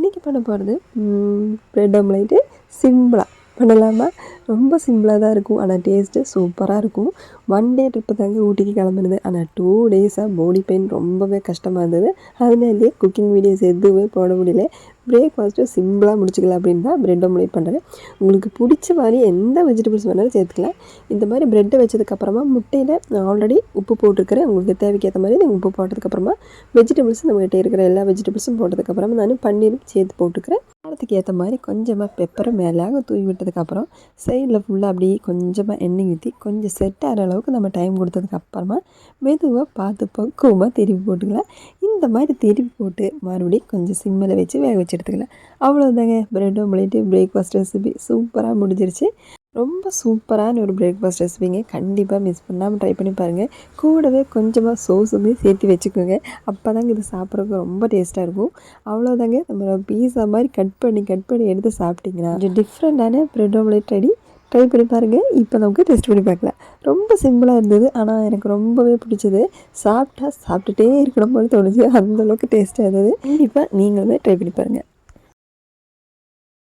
இன்றைக்கி பண்ண போகிறது ப்ரெட் ஆம்லேட்டு சிம்பிளாக பண்ணலாமா? ரொம்ப சிம்பிளாக தான் இருக்கும், ஆனால் டேஸ்ட்டு சூப்பராக இருக்கும். 1 டே ட்ரிப்பு தாங்க ஊட்டிக்கு கிளம்புனது, ஆனால் 2 டேஸாக பாடி பெயின் ரொம்பவே கஷ்டமாக இருந்தது. அதனாலேயே குக்கிங் வீடியோஸ் எதுவுமே போட முடியல. பிரேக்ஃபாஸ்ட்டு சிம்பிளாக முடிச்சுக்கலாம் அப்படின்னு தான் ப்ரெட் ஆம்லேட் பண்ணுறேன். உங்களுக்கு பிடிச்ச மாதிரி எந்த வெஜிடபிள்ஸ் வேணாலும் சேர்த்துக்கலாம். இந்த மாதிரி ப்ரெட்டை வச்சதுக்கப்புறமா முட்டையில் நான் ஆல்ரெடி உப்பு போட்டிருக்கிறேன். உங்களுக்கு தேவைக்கேற்ற மாதிரி நீங்கள் உப்பு போட்டதுக்கப்புறமா வெஜிடபிள்ஸ் நம்மகிட்ட இருக்கிற எல்லா வெஜிடபிள்ஸும் போட்டதுக்கப்புறமா நான் பன்னீரும் சேர்த்து போட்டுக்கிறேன். காரத்துக்கு ஏற்ற மாதிரி கொஞ்சமாக பெப்பரை மேலாக தூவி விட்டதுக்கப்புறம் சைடில் ஃபுல்லாக அப்படியே கொஞ்சமாக எண்ணெய் ஊற்றி கொஞ்சம் செட் ஆகிற அளவுக்கு நம்ம டைம் கொடுத்ததுக்கப்புறமா மெதுவாக பார்த்து பக்குவமாக திருப்பி போட்டுக்கலாம். இந்த மாதிரி திருப்பி போட்டு மறுபடியும் கொஞ்சம் சிம்மில் வச்சு வேக வச்சு எடுத்துக்கலாம். அவ்வளோதாங்க, ப்ரெட் ஆம்லேட்டு பிரேக்ஃபாஸ்ட் ரெசிபி சூப்பராக முடிஞ்சிருச்சு. ரொம்ப சூப்பரான ஒரு பிரேக்ஃபாஸ்ட் ரெசிபிங்க. கண்டிப்பாக மிஸ் பண்ணாமல் ட்ரை பண்ணி பாருங்கள். கூடவே கொஞ்சமாக சோஸுமே சேர்த்து வச்சுக்கோங்க. அப்போ தாங்க இது சாப்பிட்றதுக்கு ரொம்ப டேஸ்ட்டாக இருக்கும். அவ்வளோதாங்க, நம்ம பீஸா மாதிரி கட் பண்ணி எடுத்து சாப்பிட்டிங்கன்னா கொஞ்சம் டிஃப்ரெண்ட்டான ப்ரெட் ஆம்லேட் ரெடி. ட்ரை பண்ணி பாருங்கள். இப்போ நமக்கு டெஸ்ட் பண்ணி பார்க்கலாம். ரொம்ப சிம்பிளாக இருந்தது, ஆனால் எனக்கு ரொம்பவே பிடிச்சது. சாப்பிட்டுட்டே இருக்கணும் போல தோணுச்சு, அந்தளவுக்கு டேஸ்ட்டாக இருந்தது. கண்டிப்பாக நீங்களுமே ட்ரை பண்ணி பாருங்கள்.